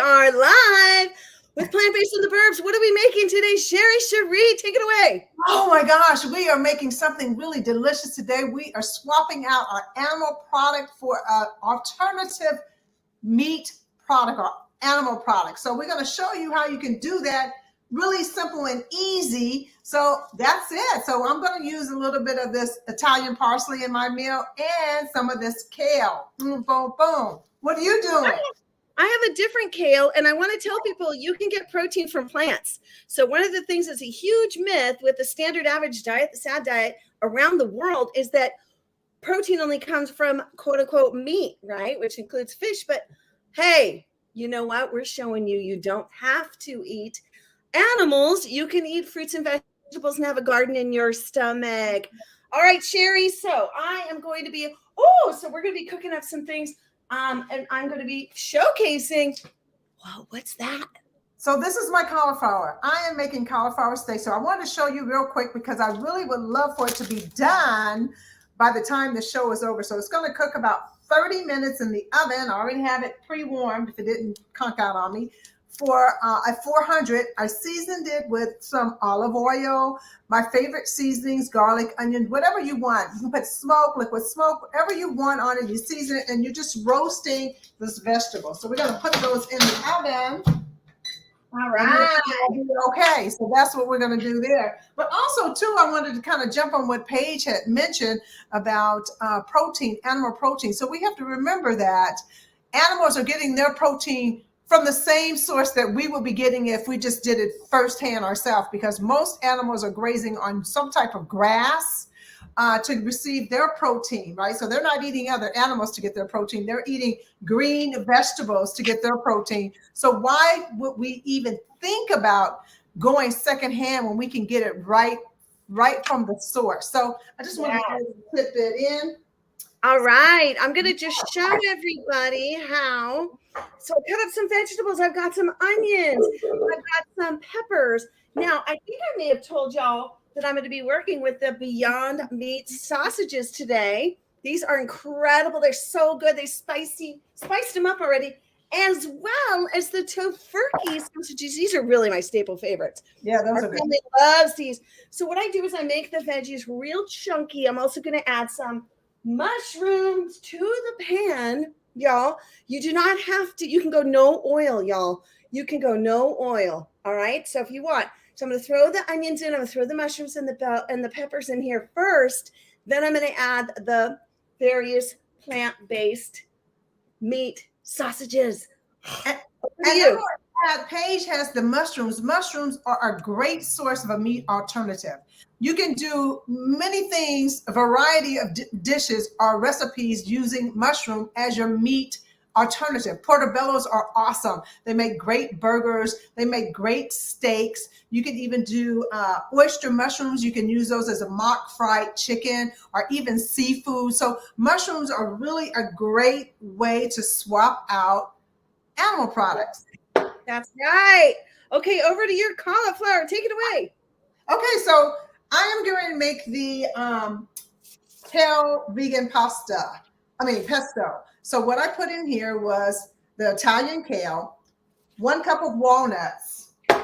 are live with Plant-Based in the Burbs. What are we making today? Sherri, take it away. Oh my gosh, we are making something really delicious today. We are swapping out our animal product for an alternative meat product or animal product. So we're going to show you how you can do that really simple and easy. So that's it. So I'm going to use a little bit of this Italian parsley in my meal and some of this kale. Boom, boom, boom. What are you doing? I have a different kale, and I want to tell people you can get protein from plants. So one of the things that's a huge myth with the standard average diet, the SAD diet around the world, is that protein only comes from quote unquote meat, right? Which includes fish. But hey, you know what? We're showing you don't have to eat animals. You can eat fruits and vegetables and have a garden in your stomach. All right, Sherri. So I am going to be, so we're going to be cooking up some things. And I'm going to be showcasing, wow, what's that? So this is my cauliflower. I am making cauliflower steak. So I wanted to show you real quick because I really would love for it to be done by the time the show is over. So it's going to cook about 30 minutes in the oven. I already have it pre-warmed if it didn't conk out on me. For at 400, I seasoned it with some olive oil, my favorite seasonings, garlic, onion, whatever you want. You can put smoke, liquid smoke, whatever you want on it. You season it, and you're just roasting this vegetable. So we're going to put those in the oven. All right. Okay, so that's what we're going to do there. But also, too, I wanted to kind of jump on what Paige had mentioned about protein, animal protein. So we have to remember that animals are getting their protein from the same source that we will be getting if we just did it firsthand ourselves, because most animals are grazing on some type of grass to receive their protein, right? So they're not eating other animals to get their protein. They're eating green vegetables to get their protein. So why would we even think about going secondhand when we can get it right from the source? So I just want to put that in. All right, I'm going to just show everybody how. So I cut up some vegetables. I've got some onions. I've got some peppers. Now, I think I may have told y'all that I'm going to be working with the Beyond Meat sausages today. These are incredible. They're so good. They spiced them up already, as well as the Tofu sausages. These are really my staple favorites. Yeah, those are good. Family loves these. So what I do is I make the veggies real chunky. I'm also going to add some mushrooms to the pan, y'all. You do not have to. You can go no oil, y'all. You can go no oil. All right. So if you want, so I'm going to throw the onions in. I'm going to throw the mushrooms and the peppers in here first. Then I'm going to add the various plant-based meat sausages. And Paige has the mushrooms. Mushrooms are a great source of a meat alternative. You can do many things, a variety of dishes or recipes using mushroom as your meat alternative. Portobellos are awesome. They make great burgers. They make great steaks. You can even do oyster mushrooms. You can use those as a mock fried chicken or even seafood. So mushrooms are really a great way to swap out animal products. That's right. Okay, over to your cauliflower. Take it away. Okay, so I am going to make the kale vegan pesto. So what I put in here was the Italian kale, 1 cup of walnuts. I'm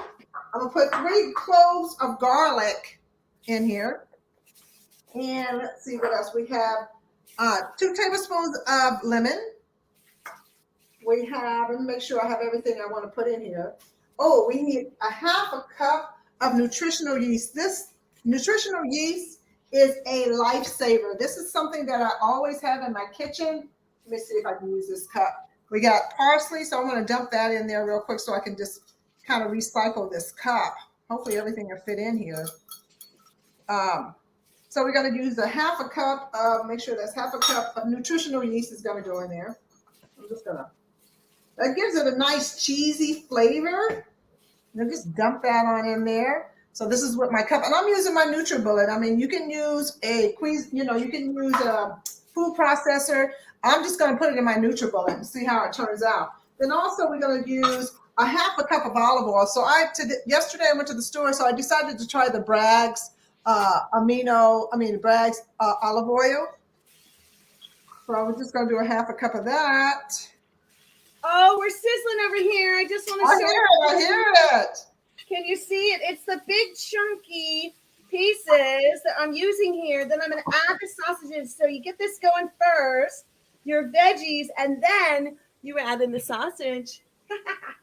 going to put 3 cloves of garlic in here. And let's see what else. We have 2 tablespoons of lemon. We have, let me make sure I have everything I want to put in here. Oh, we need a 1/2 cup of nutritional yeast. This nutritional yeast is a lifesaver. This is something that I always have in my kitchen. Let me see if I can use this cup. We got parsley, so I'm going to dump that in there real quick so I can just kind of recycle this cup. Hopefully everything will fit in here. So we're going to use a 1/2 cup of, make sure that's 1/2 cup of nutritional yeast is going to go in there. I'm just going to, that gives it a nice cheesy flavor. And just dump that on in there. So this is what my cup, and I'm using my NutriBullet. I mean, you can use you can use a food processor. I'm just going to put it in my NutriBullet and see how it turns out. Then also we're going to use a 1/2 cup of olive oil. So yesterday I went to the store, so I decided to try the Bragg's Bragg's olive oil. So I was just going to do a 1/2 cup of that. Oh, we're sizzling over here. I you see it? It's the big chunky pieces that I'm using here. Then I'm going to add the sausages. So you get this going first, your veggies, and then you add in the sausage.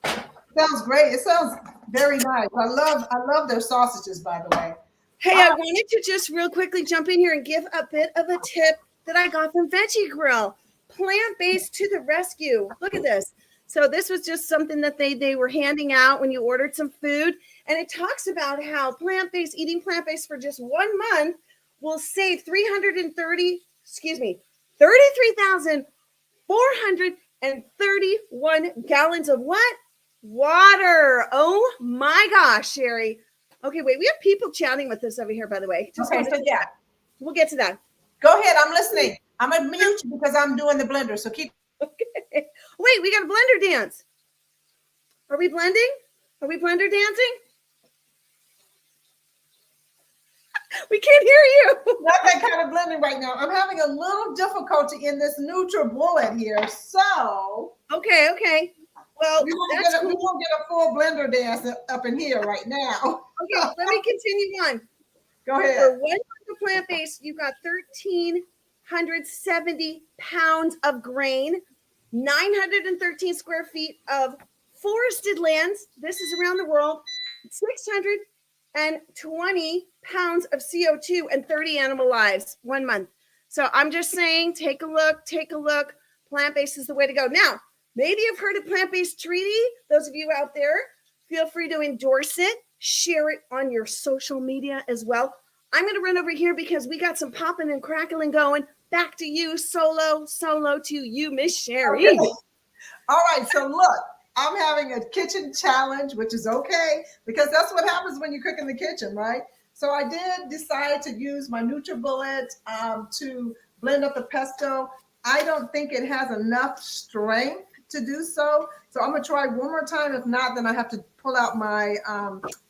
Sounds great. It sounds very nice. I love their sausages, by the way. Hey, I wanted to just real quickly jump in here and give a bit of a tip that I got from Veggie Grill. Plant-based to the rescue. Look at this. So this was just something that they were handing out when you ordered some food. And it talks about how eating plant-based for just 1 month will save 33,431 gallons of what? Water. Oh my gosh, Sherri. Okay, wait, we have people chatting with us over here, by the way. We'll get to that. Go ahead, I'm listening. I'm gonna mute you because I'm doing the blender, so keep. Okay. Wait, we got a blender dance. Are we blending? Are we blender dancing? We can't hear you. Not that kind of blending right now. I'm having a little difficulty in this NutriBullet here, so. Okay. Well, we won't get a full blender dance up in here right now. Okay, let me continue on. Go ahead. For 1 month of plant-based, you've got 1,370 pounds of grain, 913 square feet of forested lands. This is around the world. 620 pounds of CO2 and 30 animal lives 1 month. So I'm just saying, take a look. Plant-based is the way to go. Now, maybe you've heard of Plant-Based Treaty. Those of you out there, feel free to endorse it. Share it on your social media as well. I'm going to run over here because we got some popping and crackling going. Back to you, solo to you, Miss Sherri. Okay. All right, so look, I'm having a kitchen challenge, which is okay, because that's what happens when you cook in the kitchen, right? So I did decide to use my NutriBullet to blend up the pesto. I don't think it has enough strength to do so. So I'm gonna try one more time. If not, then I have to pull out my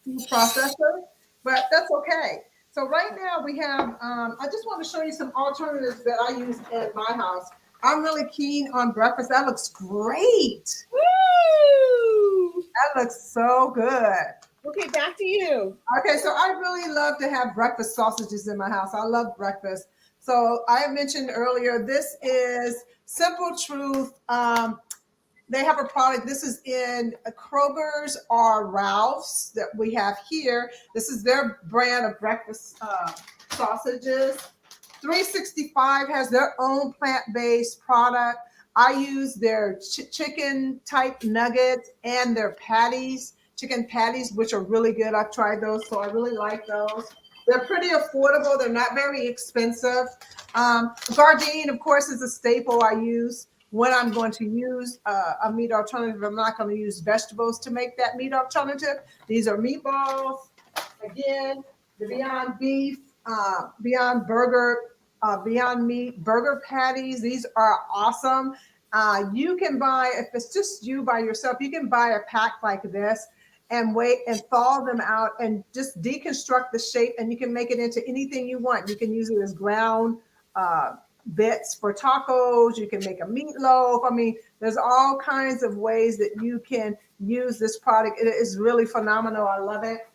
food processor, but that's okay. So right now we have, I just want to show you some alternatives that I use at my house. I'm really keen on breakfast. That looks great. Woo! That looks so good. Okay, back to you. Okay, so I really love to have breakfast sausages in my house. I love breakfast. So I mentioned earlier, this is Simple Truth. They have a product. This is in Kroger's or Ralph's that we have here. This is their brand of breakfast sausages. 365 has their own plant-based product. I use their chicken type nuggets and their patties, chicken patties, which are really good. I've tried those, so I really like those. They're pretty affordable. They're not very expensive. Gardein, of course, is a staple I use when I'm going to use a meat alternative. I'm not going to use vegetables to make that meat alternative. These are meatballs. Again, the Beyond Beef, Beyond Burger, Beyond Meat burger patties. These are awesome. You can buy, if it's just you by yourself, you can buy a pack like this and wait and thaw them out and just deconstruct the shape, and you can make it into anything you want. You can use it as ground bits for tacos. You can make a meatloaf. I mean, there's all kinds of ways that you can use this product. It is really phenomenal. I love it.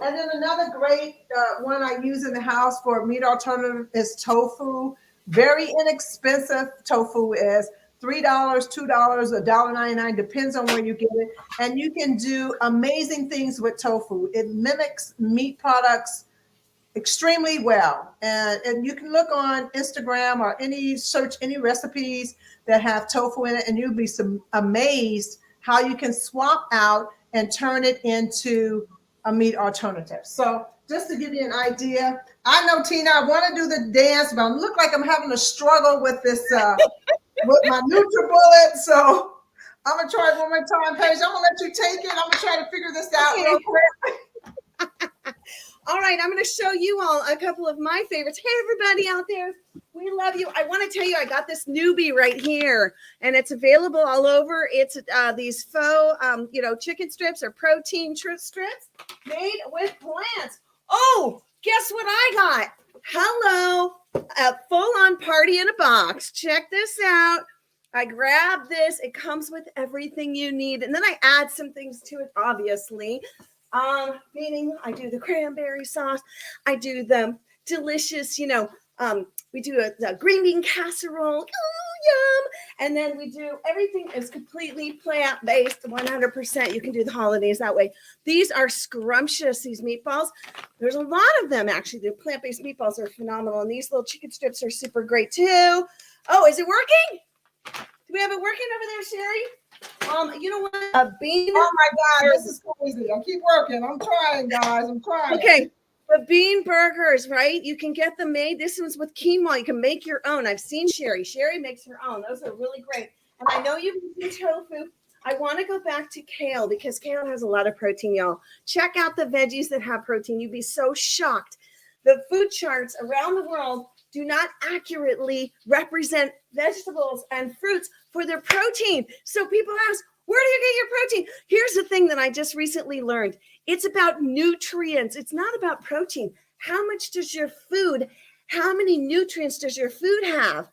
And then another great one I use in the house for meat alternative is tofu. Very inexpensive. Tofu is $3, $2, $1.99, depends on where you get it. And you can do amazing things with tofu. It mimics meat products extremely well. And you can look on Instagram or search any recipes that have tofu in it, and you'll be amazed how you can swap out and turn it into a meat alternative. So just to give you an idea, I know, Tina, I want to do the dance, but I look like I'm having a struggle with this, with my NutriBullet. So I'm going to try it one more time. Paige, I'm going to let you take it. I'm going to try to figure this out real quick. All right, I'm going to show you all a couple of my favorites. Hey, everybody out there. We love you. I want to tell you, I got this newbie right here, and it's available all over. It's these faux, chicken strips or protein strips made with plants. Oh, guess what I got? Hello, a full-on party in a box. Check this out. I grabbed this. It comes with everything you need, and then I add some things to it, obviously. Meaning I do the cranberry sauce. I do the delicious, we do the green bean casserole. Ooh, yum. And then we do everything is completely plant-based, 100%. You can do the holidays that way. These are scrumptious, these meatballs. There's a lot of them, actually. The plant-based meatballs are phenomenal. And these little chicken strips are super great, too. Oh, is it working? Do we have it working over there, Sherri? You know what? A bean. Oh my God, this is crazy. I keep working. I'm trying, guys. I'm trying. Okay. The bean burgers, right? You can get them made. This one's with quinoa. You can make your own. I've seen Sherri. Sherri makes her own. Those are really great. And I know you've eaten tofu. I want to go back to kale because kale has a lot of protein, y'all. Check out the veggies that have protein. You'd be so shocked. The food charts around the world do not accurately represent vegetables and fruits for their protein. So people ask, where do you get your protein? Here's the thing that I just recently learned. It's about nutrients. It's not about protein. How much does your food, how many nutrients does your food have?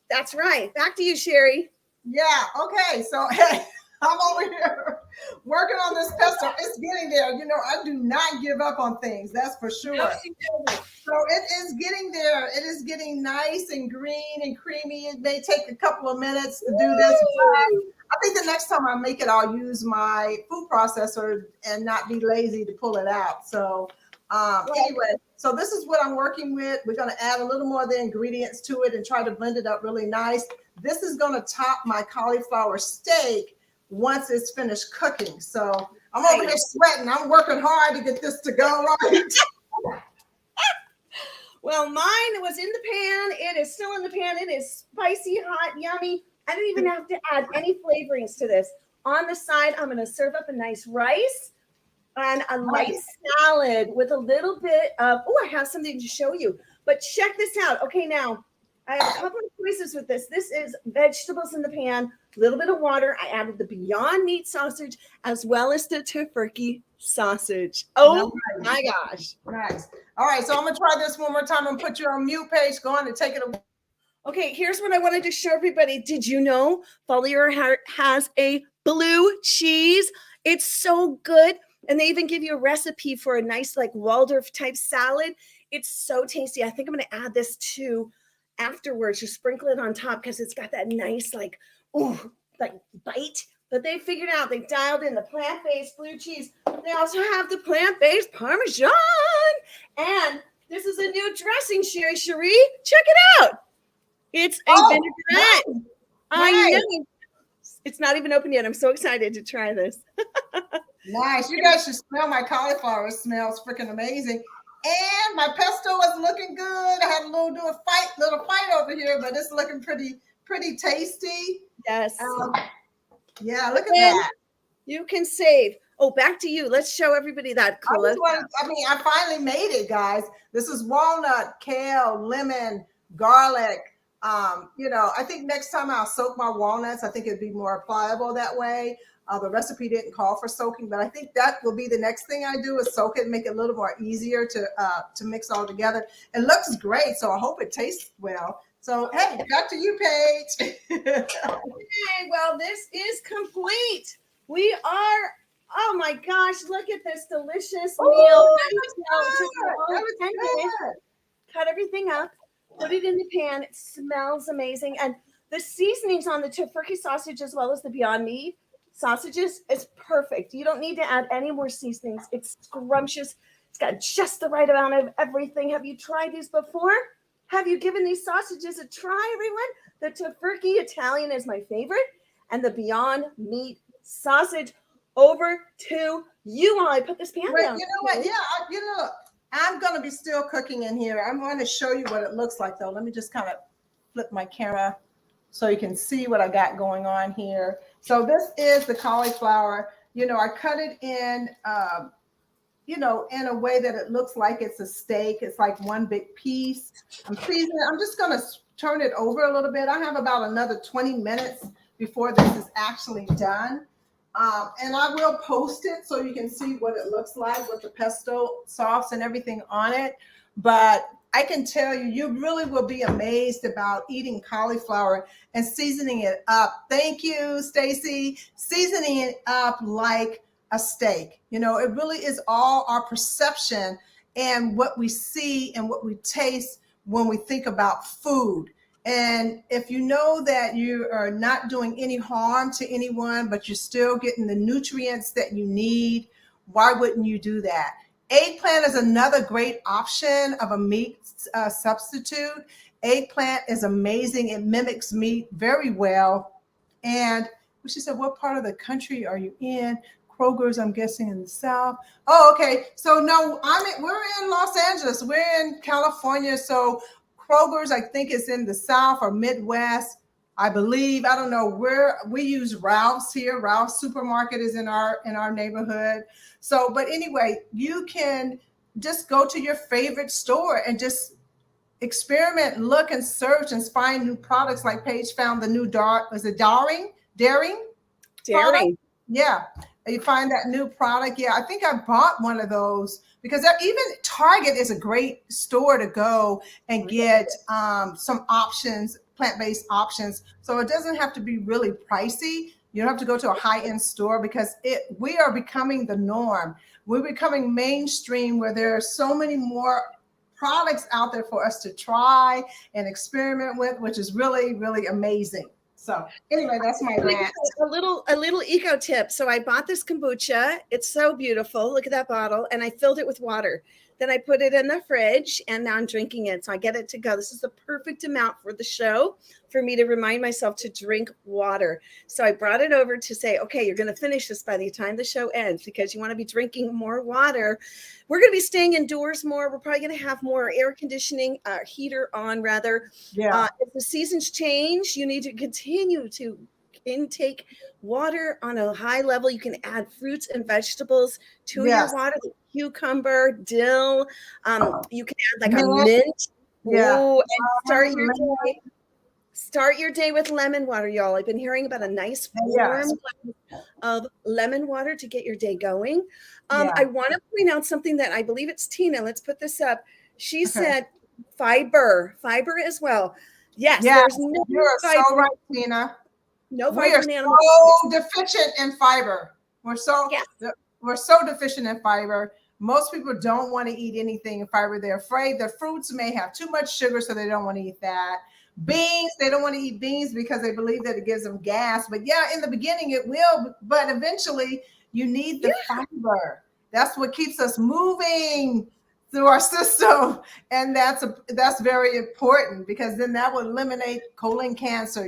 That's right. Back to you, Sherri. Yeah. Okay. So, hey, I'm over here working on this pesto. It's getting there. You know, I do not give up on things. That's for sure. No, so it is getting there. It is getting nice and green and creamy. It may take a couple of minutes to do this. I think the next time I make it, I'll use my food processor and not be lazy to pull it out. So anyway, so this is what I'm working with. We're going to add a little more of the ingredients to it and try to blend it up really nice. This is going to top my cauliflower steak once it's finished cooking. So I'm over here sweating. I'm working hard to get this to go right. Well, mine was in the pan. It is still in the pan. It is spicy, hot, yummy. I don't even have to add any flavorings to this. On the side, I'm going to serve up a nice rice and a light salad with a little bit of, I have something to show you. But check this out. Okay, now, I have a couple of choices with this. This is vegetables in the pan, a little bit of water. I added the Beyond Meat sausage as well as the tofurkey sausage. Oh, my gosh. Nice. All right, so I'm going to try this one more time and put you on mute, Paige. Go on and take it away. Okay, here's what I wanted to show everybody. Did you know Foliar has a blue cheese? It's so good. And they even give you a recipe for a nice like Waldorf type salad. It's so tasty. I think I'm going to add this too afterwards. You sprinkle it on top because it's got that nice like bite. But they figured out, they dialed in the plant-based blue cheese. They also have the plant-based Parmesan. And this is a new dressing, Sherri. Check it out. It's a vinaigrette. I know. It's not even open yet. I'm so excited to try this. Nice. You guys should smell my cauliflower. It smells freaking amazing. And my pesto is looking good. I had a little fight over here, but it's looking pretty tasty. Yes. Yeah, look at that. You can save. Oh, back to you. Let's show everybody that. I finally made it, guys. This is walnut, kale, lemon, garlic. I think next time I'll soak my walnuts. I think it'd be more pliable that way. The recipe didn't call for soaking, but I think that will be the next thing I do is soak it and make it a little more easier to mix all together. It looks great, so I hope it tastes well. So, hey, back to you, Paige. Okay, well, this is complete. We are, oh my gosh, look at this delicious meal. Cut everything up. Put it in the pan. It smells amazing. And the seasonings on the tofurkey sausage as well as the Beyond Meat sausages is perfect. You don't need to add any more seasonings. It's scrumptious. It's got just the right amount of everything. Have you tried these before? Have you given these sausages a try, everyone? The tofurkey Italian is my favorite. And the Beyond Meat sausage. Over to you while I put this pan down. You know what? Yeah, I'm going to be still cooking in here. I'm going to show you what it looks like, though. Let me just kind of flip my camera so you can see what I got going on here. So this is the cauliflower. I cut it in, in a way that it looks like it's a steak. It's like one big piece. I'm seasoning. I'm just going to turn it over a little bit. I have about another 20 minutes before this is actually done. And I will post it so you can see what it looks like with the pesto sauce and everything on it. But I can tell you, you really will be amazed about eating cauliflower and seasoning it up. Thank you, Stacy. Seasoning it up like a steak. You know, it really is all our perception and what we see and what we taste when we think about food. And if you know that you are not doing any harm to anyone, but you're still getting the nutrients that you need, why wouldn't you do that? Eggplant is another great option of a meat substitute. Eggplant is amazing. It mimics meat very well. And she said, what part of the country are you in? Kroger's, I'm guessing, in the South. Oh, okay. So no, we're in Los Angeles. We're in California. So Kroger's, I think, is in the South or Midwest, I believe. I don't know where. We use Ralph's here. Ralph's supermarket is in our neighborhood. So, but anyway, you can just go to your favorite store and just experiment, look and search and find new products. Like Paige found the new Daring. Yeah. You find that new product. Yeah, I think I bought one of those because even Target is a great store to go and get some options, plant-based options. So it doesn't have to be really pricey. You don't have to go to a high-end store because we are becoming the norm. We're becoming mainstream where there are so many more products out there for us to try and experiment with, which is really, really amazing. So anyway, that's my rant. A little eco tip. So I bought this kombucha. It's so beautiful. Look at that bottle. And I filled it with water. Then I put it in the fridge and now I'm drinking it. So I get it to go. This is the perfect amount for the show for me to remind myself to drink water. So I brought it over to say, okay, you're going to finish this by the time the show ends because you want to be drinking more water. We're going to be staying indoors more. We're probably going to have more air conditioning, heater on rather. Yeah. If the seasons change, you need to continue to intake water on a high level. You can add fruits and vegetables to your water, like cucumber, dill. You can add like a mint. Yeah. Ooh, and start your day with lemon water, y'all. I've been hearing about a nice warm glass of lemon water to get your day going. I want to point out something that I believe it's Tina. Let's put this up. She said fiber as well. Yes, there's no you're fiber. So right, Tina. No we fiber are in animals. So deficient in fiber. We're so deficient in fiber. Most people don't want to eat anything in fiber. They're afraid the fruits may have too much sugar, so they don't want to eat that. Beans, they don't want to eat beans because they believe that it gives them gas. But yeah, in the beginning it will, but eventually you need the fiber. That's what keeps us moving through our system, and that's very important because then that will eliminate colon cancer,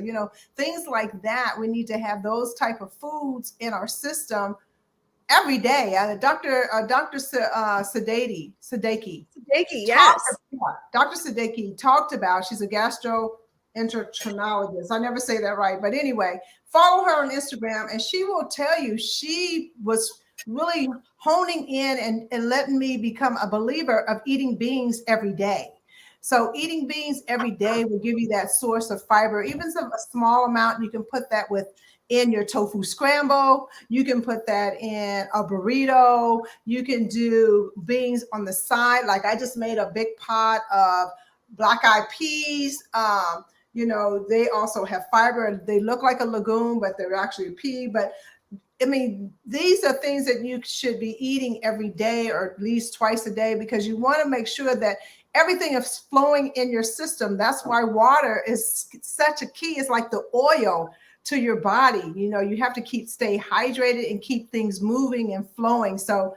things like that. We need to have those type of foods in our system every day. Dr. Sadeki, yes. Dr. Sadeki talked about, she's a gastroenterologist. I never say that right, but anyway, follow her on Instagram and she will tell you she was really honing in and letting me become a believer of eating beans every day. So eating beans every day will give you that source of fiber, even a small amount. You can put that in your tofu scramble. You can put that in a burrito. You can do beans on the side. Like I just made a big pot of black-eyed peas. They also have fiber. They look like a legume, but they're actually a pea. But I mean, these are things that you should be eating every day or at least twice a day because you want to make sure that everything is flowing in your system. That's why water is such a key. It's like the oil to your body. You have to stay hydrated and keep things moving and flowing. So,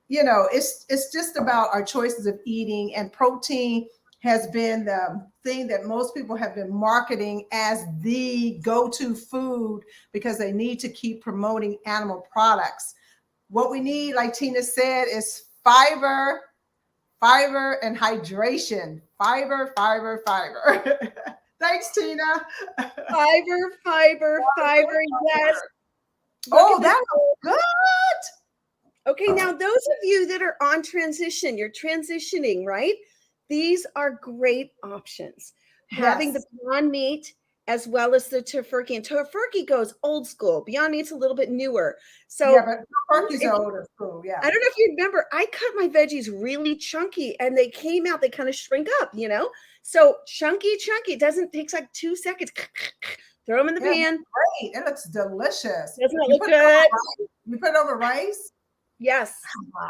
it's just about our choices of eating, and protein has been the thing that most people have been marketing as the go-to food because they need to keep promoting animal products. What we need, like Tina said, is fiber and hydration. Fiber. Thanks, Tina. Fiber. Yes. Oh, that was good. Okay, now those of you that are on transition, you're transitioning, right? These are great options. Having the Beyond Meat as well as the Tofurkey. And Tofurkey goes old school. Beyond Meat's a little bit newer. So but Tofurkey's older school. Yeah. I don't know if you remember, I cut my veggies really chunky and they came out, they kind of shrink up, So chunky. It takes like 2 seconds. Throw them in the pan. Great. It looks delicious. Doesn't it look good? You put it over rice? Yes.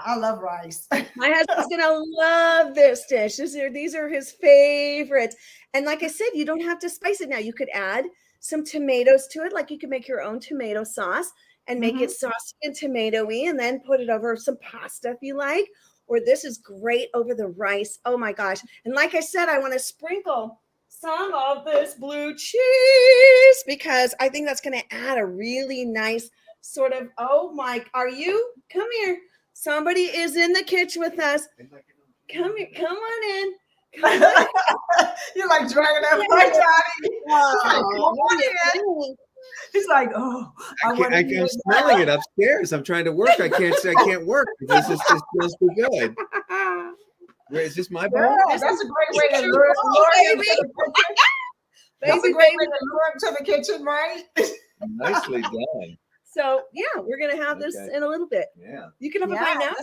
I love rice. My husband's gonna love this dish. These are his favorites. And like I said, you don't have to spice it now. You could add some tomatoes to it, like you could make your own tomato sauce and make it saucy and tomatoey, and then put it over some pasta if you like. Or this is great over the rice. Oh my gosh. And like I said, I want to sprinkle some of this blue cheese because I think that's going to add a really nice sort of, oh my, are you? Come here. Somebody is in the kitchen with us. Come here. Come on in. Come on. You're like dragging that right, Johnny. He's like, oh, I'm smelling it upstairs. I'm trying to work. I can't work because this just feels too good. Where is this my bowl? Yeah, that's a great way to lure him to the kitchen, right? Nicely done. So yeah, we're gonna have this in a little bit. Yeah. You can have a bite now.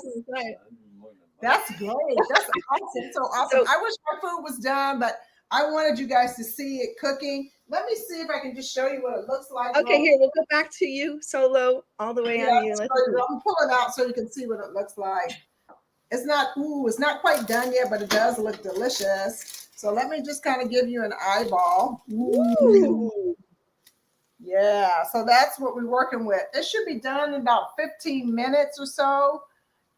That's great. That's awesome. So awesome. I wish my food was done, but I wanted you guys to see it cooking. Let me see if I can just show you what it looks like. Okay, here, we'll go back to you solo all the way on you. I'm pulling out so you can see what it looks like. It's not quite done yet, but it does look delicious. So let me just kind of give you an eyeball. Ooh. Yeah, so that's what we're working with. It should be done in about 15 minutes or so.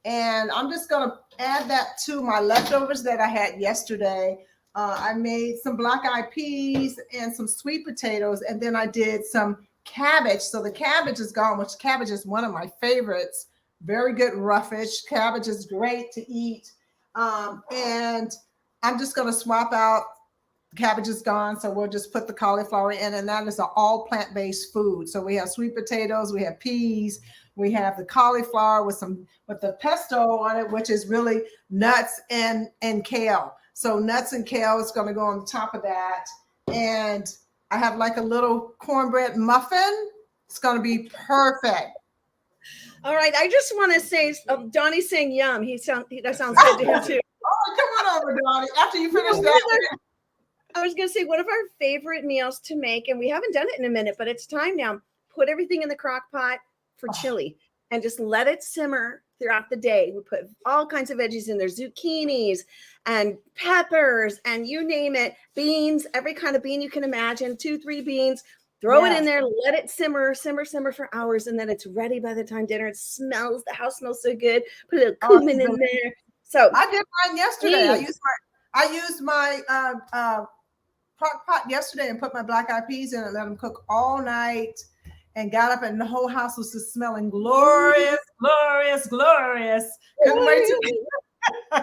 And I'm just going to add that to my leftovers that I had yesterday. I made some black-eyed peas and some sweet potatoes, and then I did some cabbage. So the cabbage is gone, which cabbage is one of my favorites. Very good roughage. Cabbage is great to eat. And I'm just going to swap out. Cabbage is gone, so we'll just put the cauliflower in, and that is an all plant-based food. So we have sweet potatoes, we have peas, we have the cauliflower with the pesto on it, which is really nuts and kale. So nuts and kale is going to go on the top of that. And I have like a little cornbread muffin. It's going to be perfect. All right. I just want to say, Donnie's saying yum. That sounds good to him too. Oh, come on over, Donnie. After you finish that. I was going to say one of our favorite meals to make, and we haven't done it in a minute, but it's time now. Put everything in the crock pot for chili and just let it simmer throughout the day. We put all kinds of veggies in there, zucchinis and peppers and you name it, beans, every kind of bean you can imagine, 2-3 beans, throw it in there, let it simmer for hours. And then it's ready by the time dinner. The house smells so good. Put a little cumin in there. So I did mine yesterday. I used my crock pot yesterday and put my black-eyed peas in and let them cook all night. And got up and the whole house was just smelling glorious, glorious, glorious. Couldn't wait to eat. And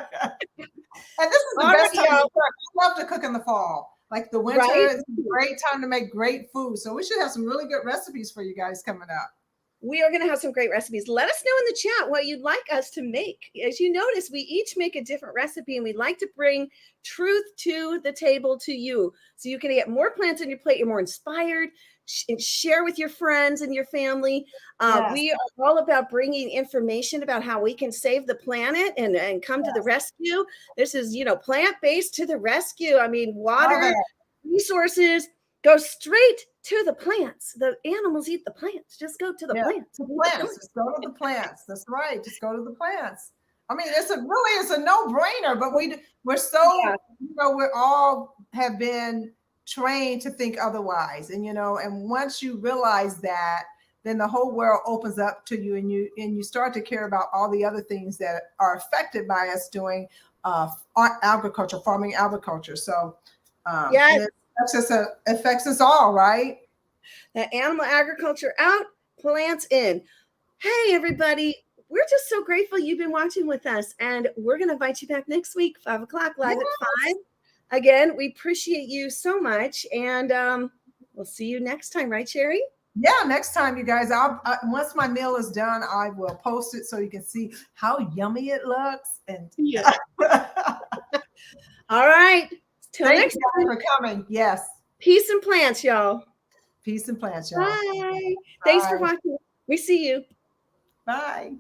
this is the best time to cook. I love to cook in the fall. Like the winter is a great time to make great food. So we should have some really good recipes for you guys coming up. We are going to have some great recipes. Let us know in the chat what you'd like us to make. As you notice, we each make a different recipe, and we like to bring truth to the table to you. So you can get more plants on your plate. You're more inspired. Share with your friends and your family. We are all about bringing information about how we can save the planet and come to the rescue. This is, plant-based to the rescue. I mean, water, resources, go straight to the plants. The animals eat the plants. Just go to the plants. Just go to the plants. That's right. Just go to the plants. I mean, it's a no-brainer, but we're so, we all have been trained to think otherwise. And once you realize that, then the whole world opens up to you, and you start to care about all the other things that are affected by us doing farming agriculture. So it affects us all, right? The animal agriculture out, plants in. Hey, everybody. We're just so grateful you've been watching with us, and we're going to invite you back next week, 5 o'clock, live at 5. Again, we appreciate you so much, and we'll see you next time, right, Sherri? Yeah, next time, you guys. Once my meal is done, I will post it so you can see how yummy it looks. And all right. Till next time. For coming. Yes. Peace and plants, y'all. Peace and plants, y'all. Bye. Thanks for watching. We see you. Bye.